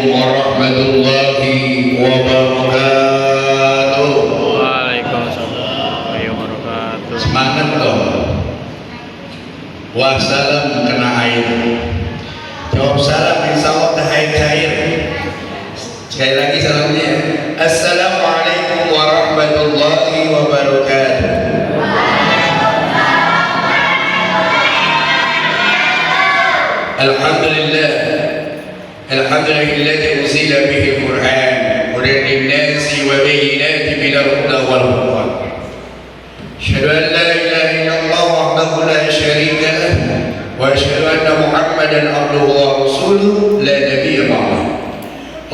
warahmatullahi wabarakatuh. Waalaikumsalam warahmatullahi wabarakatuh. Semangat dong. Wassalam kena air. Jawab salam insya Allah cair. Sekali lagi salamnya. Assalamualaikum warahmatullahi wabarakatuh. Alhamdulillah. Alhamdulillah unzila bihi al-Qur'an hudan lin-nasi wa bayyinatin minal huda wal furqan. Asyhadu an la ilaha illallah wahdahu la syarika lah wa asyhadu anna Muhammadan abduhu wa rasuluhu la nabiyya ba'dahu.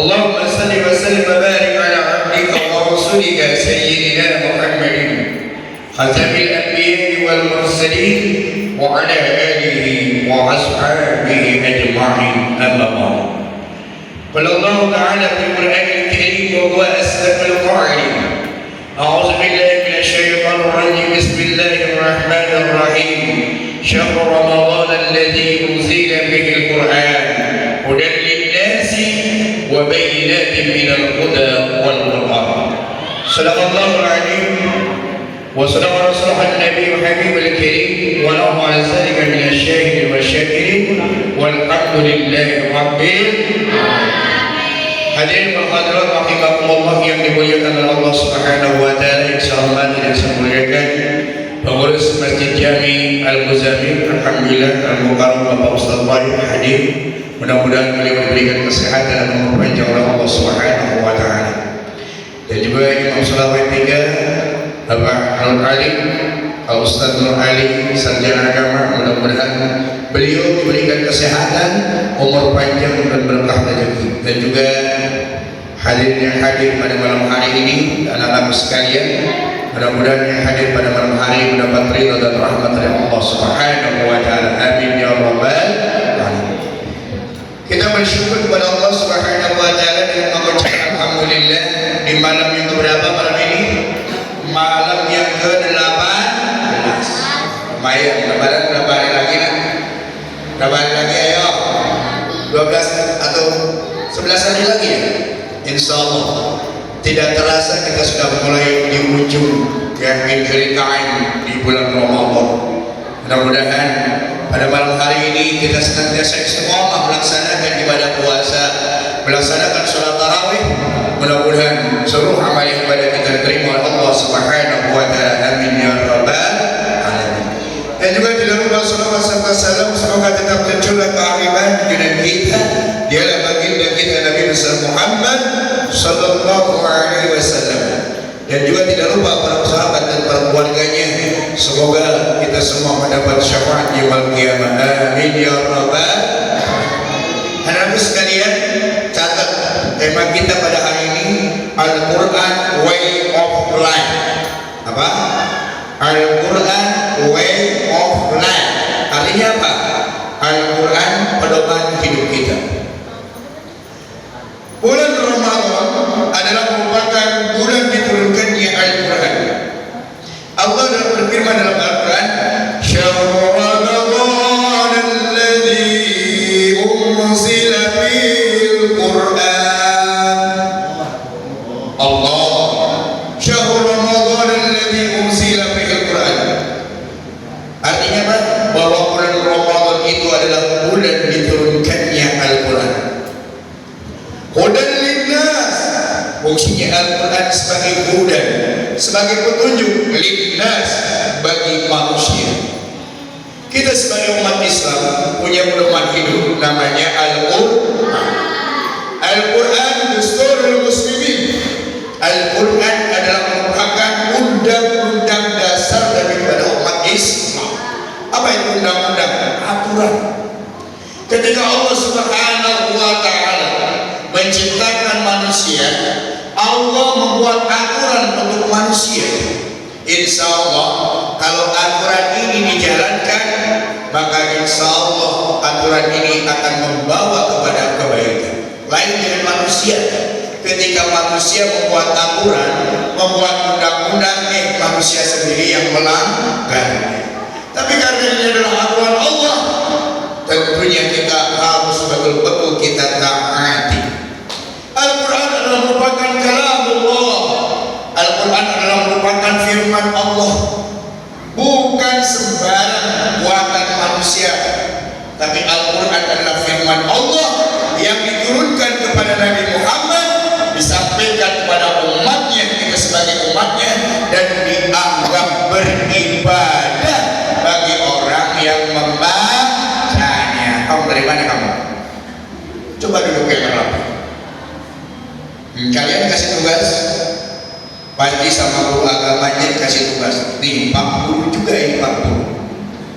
Allahumma salli wa sallim wa barik ala 'abdika wa rasulika sayyidina Muhammadin khatamil anbiya'i wal mursalin wa ala alihi wa ashabihi ajma'in, amma ba'd. Qala Allah ta'ala fil Qur'anil Karim wa huwa asdaqul qa'ilin. A'udzu billahi minasy syaithanir rajim. Bismillahir rahmanir rahim. Syahrul Ramadan alladzi unzila fihi al-Qur'an hudan lin-nasi wa bayyinatin minal huda wal furqan. Shadaqallahul 'azim. وصدق رسوله النبي الحبيب الكريم ونحن على ذلك من الشاهدين والشاكرين والحمد لله رب العالمين. Hadirin wal hadirat rahimakumullah yang dimuliakan oleh Allah Subhanahu wa taala, insyaallah tidak saya muliakan pengurus Masjid Jami Al-Muzammil, alhamdulillah al-mukarram Bapak Ustaz Wahid hadir. Mudah-mudahan beliau diberikan kesehatan dan umur panjang oleh Allah Subhanahu wa taala. Dan juga Imam Salawat 3 Bapak Nur Ali, Pak Ustaz Nur Ali, sarjana agama, mudah-mudahan beliau diberikan kesehatan, umur panjang dan berkah rezeki. Dan juga hadirin yang hadir pada malam hari ini, anak-anak sekalian, mudah-mudahan yang hadir pada malam hari mendapat ridha dan rahmat dari Allah Subhanahu wa taala. Amin ya rabbal alamin. Kita bersyukur kepada Allah Subhanahu wa taala dengan mengucapkan alhamdulillah di malam yang keberapa malam ini? Malam yang ke-18. Lumayan, lebaran berapa hari lagi nak? Berapa hari lagi ayo? 12 atau 11 hari lagi ya? Insya Allah. Tidak terasa kita sudah mulai di ujung yang time di bulan Ramadan. Mudah-mudahan pada malam hari ini kita senantiasa istiqomah melaksanakan ibadah puasa, melaksanakan sholat tarawih. Mudah-mudahan seluruh amal ibadah kita diterima oleh Allah Subhanahu wa taala. Amin ya rabbal alamin. Dan juga tidak lupa salawat serta salam semoga tetap tercurah kearifan dengan kita dialah baginda kita Nabi besar Muhammad sallallahu alaihi wasallam. Dan juga tidak lupa para sahabat dan para keluarganya. Semoga kita semua mendapat syafaat yaumul qiyamah. Amin ya rabbal alamin. Hadirin sekalian, catat tema kita pada hari ini, Al-Quran Way of Life. Apa? Al-Quran Way of Life. Artinya apa? Al-Quran pedoman hidup kita. Bulan Ramadan adalah merupakan bulan diturunkannya Al-Quran. Allah dalam berfirman dalam Al-Quran, Syahrul Ramadan alladzi unzila fil Quran. Allah, Syahrul Ramadan alladzi unzila fil Quran. Artinya apa? Bahwa bulan Ramadan itu adalah bulan diturunkannya Al-Quran. Hudan linnas, fungsinya Al-Quran sebagai hudan, sebagai petunjuk linnas bagi manusia. Kita sebagai umat Islam punya pedoman hidup namanya Al-Quran. Al-Quran Dasturul Muslimin. Al-Quran adalah merupakan undang-undang dasar daripada umat Islam. Apa itu undang-undang? Aturan. Ketika Allah Subhanahu wa taala menciptakan manusia, Allah membuat aturan untuk manusia. Insya Allah kalau aturan ini dijalankan, maka insya Allah aturan ini akan membawa kepada kebaikan. Lain dengan manusia, ketika manusia membuat aturan, membuat undang-undang, manusia sendiri yang melanggar. Tapi karena ini adalah aturan Allah, tentunya kita harus betul-betul kita taati. diturunkan kepada Nabi Muhammad disampaikan kepada umatnya, kita sebagai umatnya, dan dianggap beribadah bagi orang yang membacanya. Kamu dari mana kamu? Coba duduk yang rapi. Kalian kasih tugas, pasti sama guru agamanya kasih tugas. Nih 40 juga ini 40.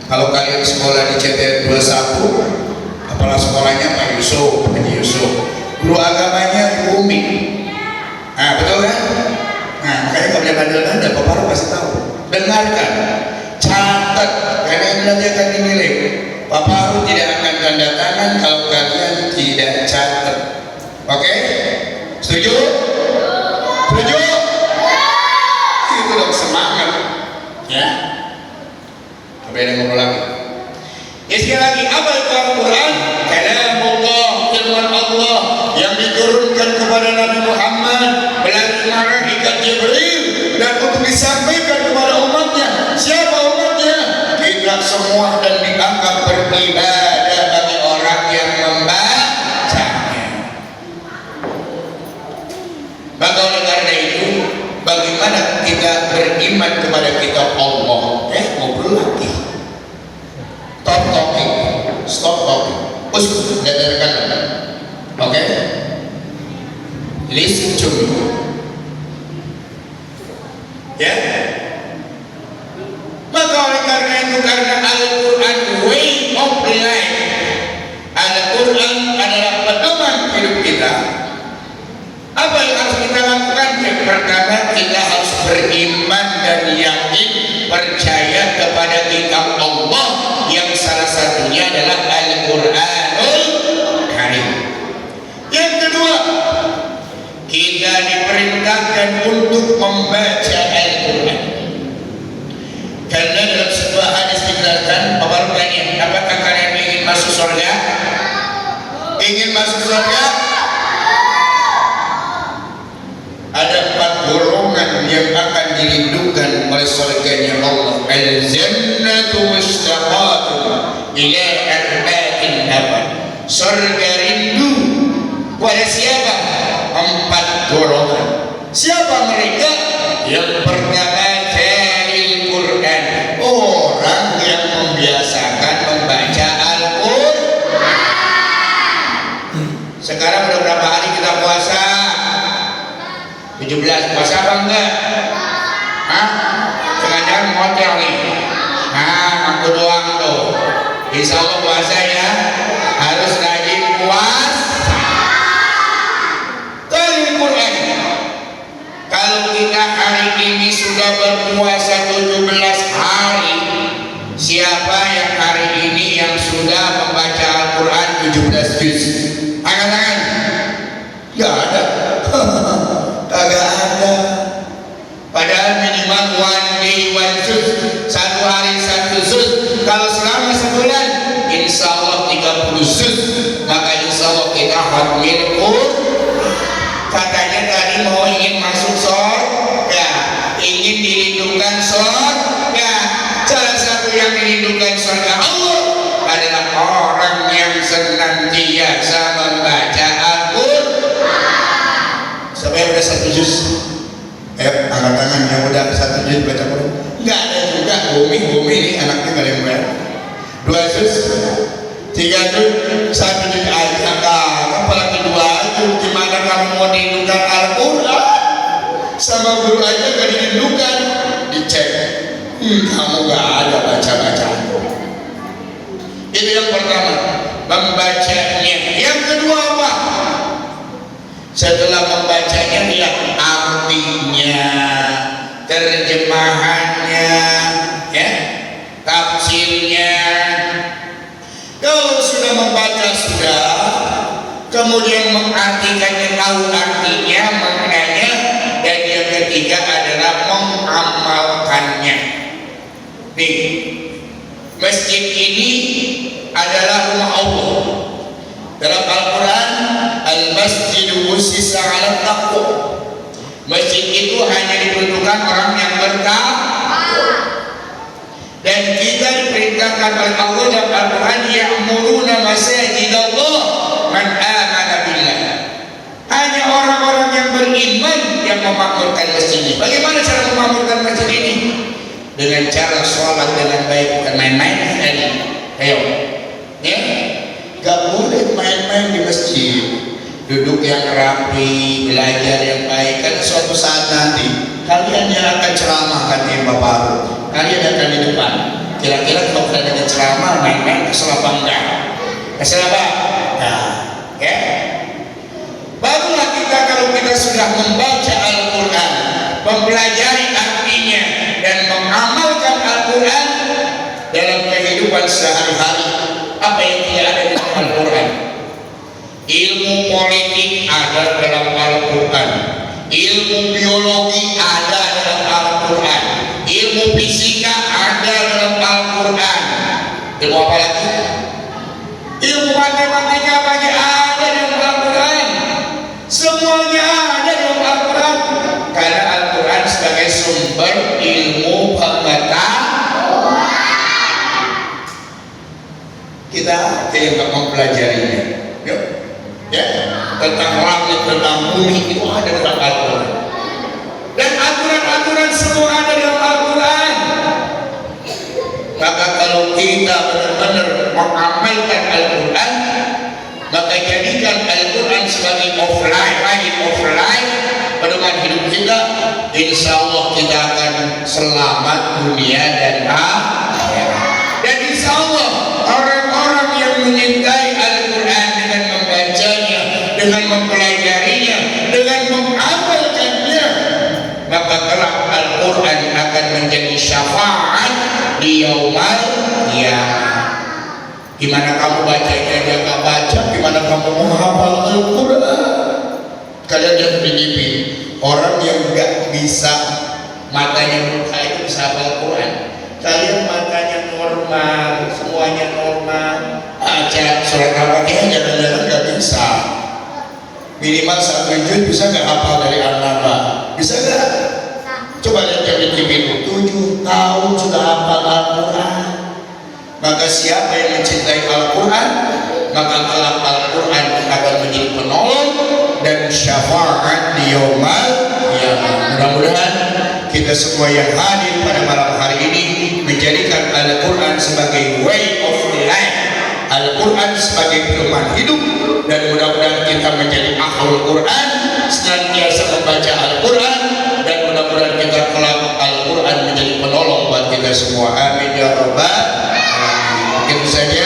Kalau kalian sekolah di CTN 21, kepala sekolahnya Pak Yusuf, Haji Yusuf. Guru agamanya Umi. Nah, betul kan? Nah, makanya kalau dia bandel-bandel, Bapak Baru pasti tahu. Dengarkan, catat, karena ini nanti akan dinilai. Bapak Baru tidak akan tanda tangan kalau kalian tidak catat. Oke? Setuju? Setuju? Itu dong semangat. Ya? Sampai ada ngobrol lagi. Ya sekali lagi, apa itu Al-Quran? Kalamullah, firman Allah yang diturunkan kepada Nabi Muhammad melalui malaikat Jibril dan untuk disampaikan kepada umatnya. Siapa umatnya? Kita semua, dan dianggap beribadah bagi orang yang membacanya. Maka oleh karena itu, bagaimana kita beriman kepada kitab Allah? Ngobrol lagi. Stop talking, stop talking. Uskut, dengarkan. Oke? Listen to me. Ya? Maka oleh karena itu, karena Al-Quran way of life, Al-Quran adalah pedoman hidup kita. Apa yang harus kita lakukan? Yang pertama, kita harus beriman dan yakin, percaya kepada kitab Allah yang salah satunya adalah Al-Quranul Karim. Yang kedua, kita diperintahkan untuk membaca Al-Quran. Karena dalam sebuah hadis dikatakan, Bapak tanya, apakah kalian ingin masuk surga? Ingin masuk surga? Ada 4 golongan yang akan dilindungkan oleh surganya Allah. Al-jannatu mustaqatun ila arba'in abad. Surga rindu pada siapa? 4 golongan. Siapa mereka? Yang pertama, jahil Quran, orang yang membiasakan membaca Al-Quran. Sekarang udah berapa hari kita puasa? 17, puasa apa enggak? Hah? Jangan-jangan hotel nih. Nah, aku doang tuh. Insya Allah puasa ya. Harus rajin puasa. Kali Quran. Kalau kita hari ini sudah berpuasa 17 hari, siapa yang hari ini yang sudah membaca Al-Quran 17 juz? Angkat tangan. Gak ada. Kagak ada. Padahal minimal one day one juz, 1 hari 1 juz. Kalau selama sebulan, insya Allah 30 juz. Maka insya Allah kita khatmil Quran. Katanya tadi mau ingin masuk surga, ingin dilindungkan surga. Salah satu yang dilindungkan surga Allah adalah orang yang senantiasa membaca Al-Quran. Sampai udah 1 juz. Ayo angkat tangan yang udah 1 juz baca Quran. Enggak ada juga. Umi ini anaknya gak ada yang bayar. 2 juz, 3 juz, 1 juz aja. Apalagi 2 juz. Gimana kamu mau dilindungkan Al-Quran? Sama guru aja gak dilindungkan. Dicek, kamu gak ada baca-bacaan. Itu yang pertama, membacanya. Yang kedua apa? Setelah membacanya, lihat artinya, terjemahannya, ya, tafsirnya. Kalau sudah membaca sudah, kemudian mengartikannya, tahu artinya, maknanya, dan yang ketiga adalah mengamalkannya. Nih, masjid ini adalah rumah Allah. Dalam Al-Quran, Al-Masjidu Ussisa 'ala Taqwa. Masjid itu hanya diperuntukkan orang yang bertakwa. Dan kita diperintahkan oleh Allah dalam Al-Quran, ya'muruna masajid Allah man amana billah. yang memakmurkan masjid ini. Bagaimana cara memakmurkan masjid ini? Dengan cara sholat dengan baik, bukan main-main. Ayo, ya, gak boleh main-main di masjid. Duduk yang rapi, belajar yang baik. Karena suatu saat nanti kalian yang akan ceramah, kata Imam Baru. Kalian akan di depan. Kira-kira kalau kalian ceramah main-main kesel apa enggak? Kesel apa? Nah, ya. Barulah kita kalau kita sudah membaca Al-Quran, mempelajari artinya dan mengamalkan Al-Quran dalam kehidupan sehari-hari. Apa yang tidak ada di dalam Al-Quran? Ilmu politik ada dalam Al-Quran, ilmu biologi ada dalam Al-Quran, ilmu fisika ada dalam Al-Quran. Ilmu apa lagi? Ilmu matematika bagi ada dalam Al-Quran. Semuanya ada dalam Al-Quran. Karena Al-Quran sebagai sumber ilmu pengetahuan. Kita tidak mempelajarinya. Yuk, ya, tentang langit, tentang bumi itu ada dalam Al-Quran. Dan aturan-aturan semua ada dalam Al-Quran. Maka kalau kita benar-benar mengamalkan Al-Quran, maka jadikan Al-Quran sebagai offline pedoman hidup kita, insya Allah kita akan selamat dunia dan akhirat. Dan insya Allah orang-orang yang menyintai Al-Quran dengan membacanya, dengan mempelajarinya, dengan mengamalkannya, maka kelak Al-Quran akan menjadi syafaat di yaumul qiyamah. Gimana kamu bacanya dia nggak baca, gimana kamu menghafal Al-Quran? Kalian lihat di TV, orang yang nggak bisa matanya buta itu bisa hafal Al-Quran. Kalian matanya normal, semuanya normal, baca surat Al-Fatihah jangan-jangan nggak bisa. Minimal 1 juz bisa nggak hafal dari Al-Naba? Bisa nggak? Coba lihat di TV itu 7 tahun sudah hafal Al-Quran. Maka siapa yang mencintai Al-Quran, maka kelak Al-Quran akan menjadi penolong dan syafaat di yaumul qiyamah. Mudah-mudahan kita semua yang hadir pada malam hari ini menjadikan Al-Quran sebagai way of life, Al-Quran sebagai pedoman hidup, dan mudah-mudahan kita menjadi ahlul Quran, senantiasa membaca Al-Quran, dan mudah-mudahan kita kelak Al-Quran menjadi penolong buat kita semua. Amin ya rabbal. Itu saja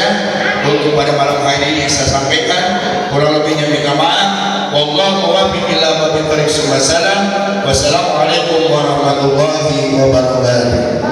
untuk pada malam hari ini yang saya sampaikan. Kurang lebihnya minta maaf. Wallahu muwaffiq ila aqwamit thoriq. Wassalamualaikum warahmatullahi wabarakatuh.